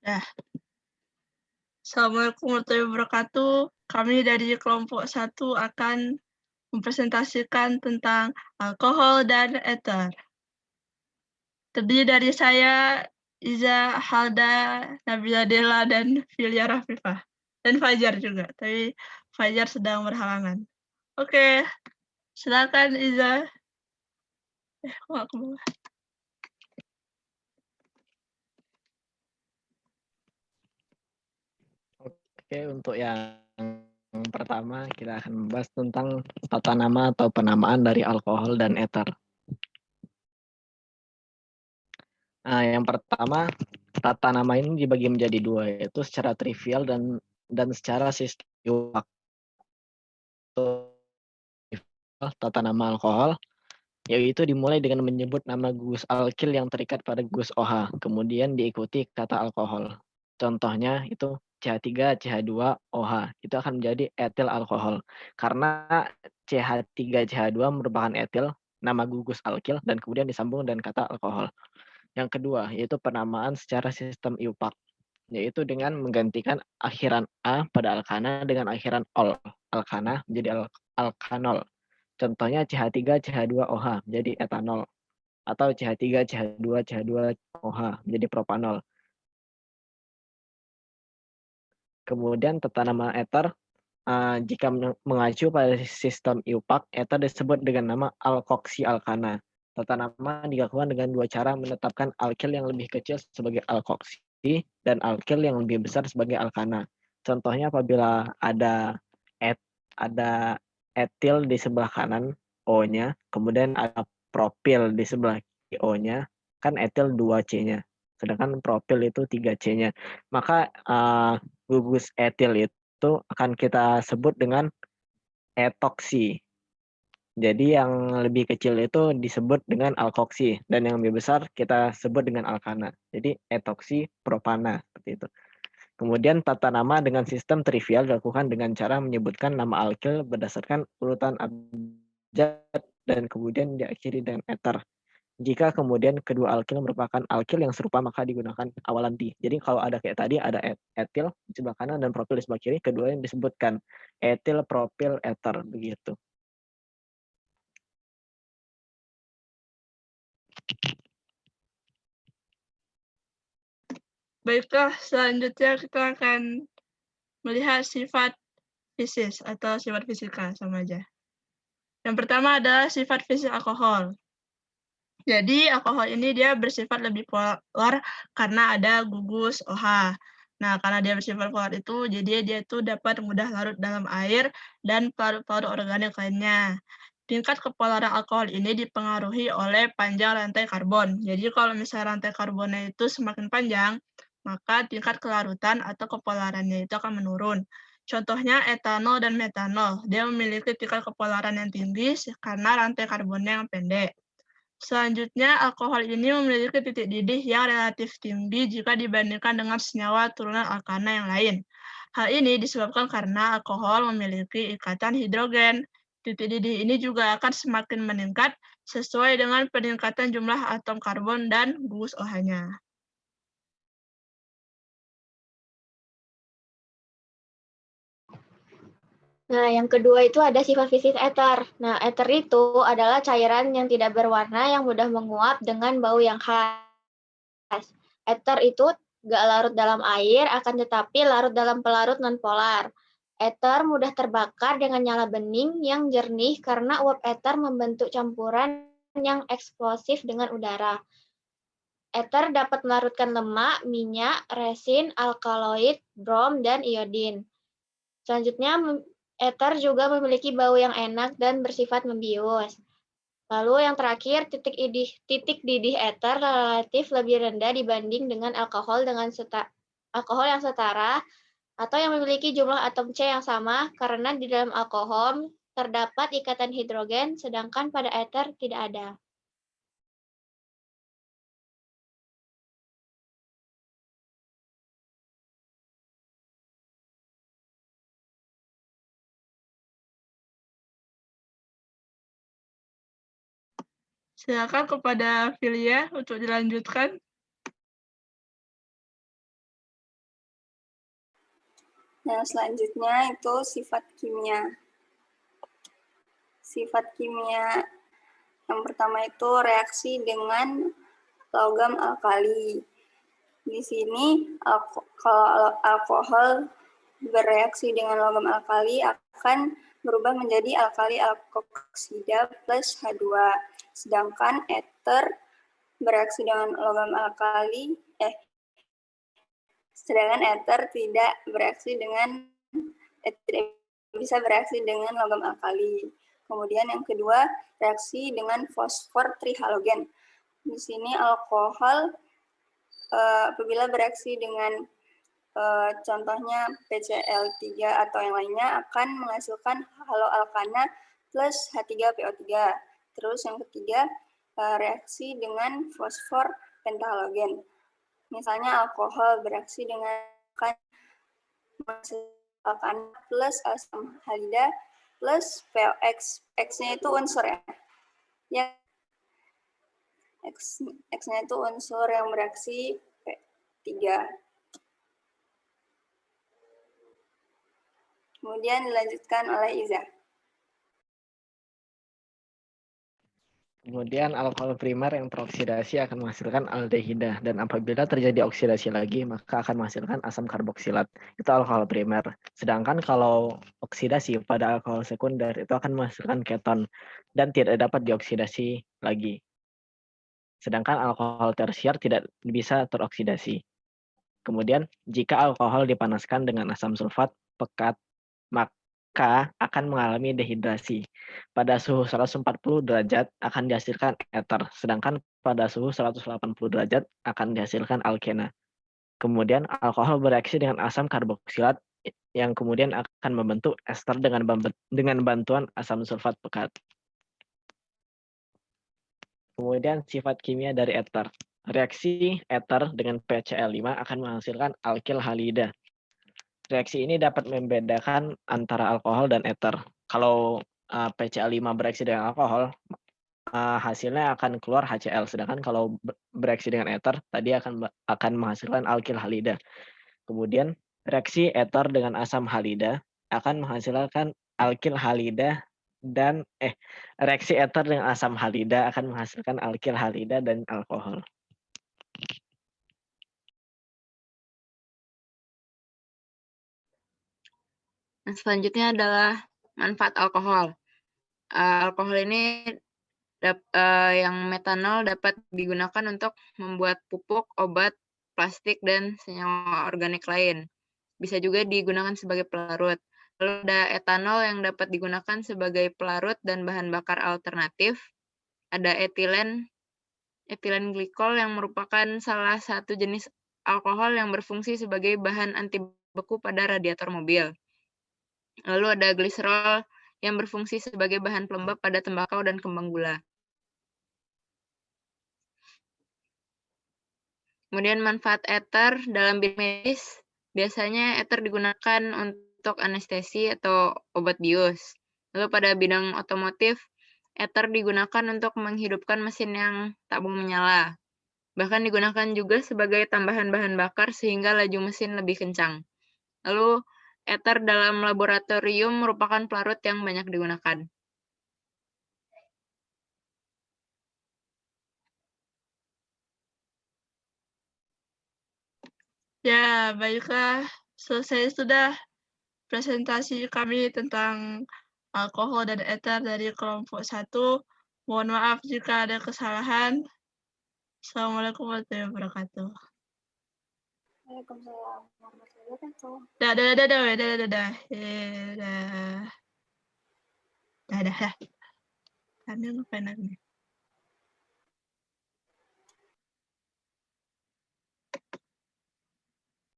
Nah, Assalamualaikum warahmatullahi wabarakatuh. Kami dari kelompok 1 akan mempresentasikan tentang alkohol dan ether. Terdiri dari saya, Iza, Halda, Nabila Della, dan Filia Rafifah. Dan Fajar juga, tapi Fajar sedang berhalangan. Oke, silakan Iza. Kok aku bawah? Oke, untuk yang pertama kita akan membahas tentang tata nama atau penamaan dari alkohol dan ether. Nah, yang pertama, tata nama ini dibagi menjadi dua, yaitu secara trivial dan secara sistematik. Tata nama alkohol yaitu dimulai dengan menyebut nama gugus alkil yang terikat pada gugus OH, kemudian diikuti kata alkohol. Contohnya itu CH3, CH2, OH. Itu akan menjadi etil alkohol. Karena CH3, CH2 merupakan etil, nama gugus alkil, dan kemudian disambung dengan kata alkohol. Yang kedua, yaitu penamaan secara sistem IUPAC, yaitu dengan menggantikan akhiran A pada alkana dengan akhiran ol. Alkana menjadi alkanol. Contohnya CH3, CH2OH menjadi etanol atau CH3, CH2, CH2OH menjadi propanol. Kemudian tata nama ether jika mengacu pada sistem IUPAC, ether disebut dengan nama alkoksi alkana. Tata nama dilakukan dengan dua cara menetapkan alkil yang lebih kecil sebagai alkoksi dan alkil yang lebih besar sebagai alkana. Contohnya apabila ada etil di sebelah kanan O-nya, kemudian ada propil di sebelah kiri O-nya, kan etil 2C-nya. Sedangkan propil itu 3C-nya. Maka gugus etil itu akan kita sebut dengan etoksi. Jadi yang lebih kecil itu disebut dengan alkoksi dan yang lebih besar kita sebut dengan alkana. Jadi etoksi propana seperti itu. Kemudian tata nama dengan sistem trivial dilakukan dengan cara menyebutkan nama alkil berdasarkan urutan abjad dan kemudian diakhiri dengan ether. Jika kemudian kedua alkil merupakan alkil yang serupa maka digunakan awalan di. Jadi kalau ada kayak tadi ada etil di sebelah kanan dan propil di sebelah kiri, keduanya disebutkan etil, propil, ether begitu. Baiklah, selanjutnya kita akan melihat sifat fisis atau sifat fisika, sama aja. Yang pertama adalah sifat fisik alkohol. Jadi alkohol ini dia bersifat lebih polar karena ada gugus OH. Nah, karena dia bersifat polar itu, jadi dia itu dapat mudah larut dalam air dan pelarut-pelarut organik lainnya. Tingkat kepolaran alkohol ini dipengaruhi oleh panjang rantai karbon. Jadi kalau misalnya rantai karbonnya itu semakin panjang, maka tingkat kelarutan atau kepolarannya itu akan menurun. Contohnya etanol dan metanol. Dia memiliki tingkat kepolaran yang tinggi karena rantai karbonnya yang pendek. Selanjutnya, alkohol ini memiliki titik didih yang relatif tinggi jika dibandingkan dengan senyawa turunan alkana yang lain. Hal ini disebabkan karena alkohol memiliki ikatan hidrogen. Titik didih ini juga akan semakin meningkat sesuai dengan peningkatan jumlah atom karbon dan gugus OH-nya. Nah, yang kedua itu ada sifat fisik ether. Nah, ether itu adalah cairan yang tidak berwarna yang mudah menguap dengan bau yang khas. Ether itu gak larut dalam air, akan tetapi larut dalam pelarut nonpolar. Ether mudah terbakar dengan nyala bening yang jernih karena uap ether membentuk campuran yang eksplosif dengan udara. Ether dapat melarutkan lemak, minyak, resin, alkaloid, brom, dan iodin. Selanjutnya, ether juga memiliki bau yang enak dan bersifat membius. Lalu yang terakhir, titik didih ether relatif lebih rendah dibanding dengan alkohol yang setara atau yang memiliki jumlah atom C yang sama karena di dalam alkohol terdapat ikatan hidrogen sedangkan pada ether tidak ada. Silakan kepada Filia untuk dilanjutkan. Nah, selanjutnya itu sifat kimia. Sifat kimia yang pertama itu reaksi dengan logam alkali. Di sini kalau alkohol bereaksi dengan logam alkali akan berubah menjadi alkali alkoksida plus H2. Sedangkan eter bereaksi dengan logam alkali tidak bereaksi dengan tidak bisa bereaksi dengan logam alkali. Kemudian yang kedua, reaksi dengan fosfor trihalogen. Di sini alkohol apabila bereaksi dengan contohnya PCl3 atau yang lainnya akan menghasilkan haloalkana plus H3PO3. Terus yang ketiga, reaksi dengan fosfor pentahalogen. Misalnya alkohol bereaksi dengan alkana plus asam halida plus POX. X-nya itu unsur ya. X-nya itu unsur yang bereaksi P3. Kemudian dilanjutkan oleh Iza. Kemudian alkohol primer yang teroksidasi akan menghasilkan aldehida, dan apabila terjadi oksidasi lagi maka akan menghasilkan asam karboksilat. Itu alkohol primer. Sedangkan kalau oksidasi pada alkohol sekunder itu akan menghasilkan keton dan tidak dapat dioksidasi lagi. Sedangkan alkohol tersier tidak bisa teroksidasi. Kemudian jika alkohol dipanaskan dengan asam sulfat pekat, maka akan mengalami dehidrasi. Pada suhu 140 derajat akan dihasilkan eter, sedangkan pada suhu 180 derajat akan dihasilkan alkena. Kemudian alkohol bereaksi dengan asam karboksilat yang kemudian akan membentuk ester dengan bantuan asam sulfat pekat. Kemudian sifat kimia dari eter. Reaksi eter dengan PCl5 akan menghasilkan alkil halida. Reaksi ini dapat membedakan antara alkohol dan eter. Kalau PCl5 bereaksi dengan alkohol, hasilnya akan keluar HCl. Sedangkan kalau bereaksi dengan eter, tadi akan menghasilkan alkil halida. Kemudian reaksi eter dengan asam halida akan menghasilkan alkil halida dan reaksi eter dengan asam halida akan menghasilkan alkil halida dan alkohol. Nah, selanjutnya adalah manfaat alkohol. Alkohol ini yang metanol dapat digunakan untuk membuat pupuk, obat, plastik, dan senyawa organik lain. Bisa juga digunakan sebagai pelarut. Lalu ada etanol yang dapat digunakan sebagai pelarut dan bahan bakar alternatif. Ada etilen glikol yang merupakan salah satu jenis alkohol yang berfungsi sebagai bahan anti beku pada radiator mobil. Lalu ada gliserol yang berfungsi sebagai bahan pelembab pada tembakau dan kembang gula. Kemudian manfaat eter dalam bidang medis, biasanya eter digunakan untuk anestesi atau obat bius. Lalu pada bidang otomotif, eter digunakan untuk menghidupkan mesin yang tak mau menyala. Bahkan digunakan juga sebagai tambahan bahan bakar sehingga laju mesin lebih kencang. Lalu eter dalam laboratorium merupakan pelarut yang banyak digunakan. Ya, baiklah. Selesai sudah presentasi kami tentang alkohol dan eter dari kelompok 1. Mohon maaf jika ada kesalahan. Assalamualaikum warahmatullahi wabarakatuh. Waalaikumsalam warahmatullahi wabarakatuh. Dah. Kami ngapain lagi?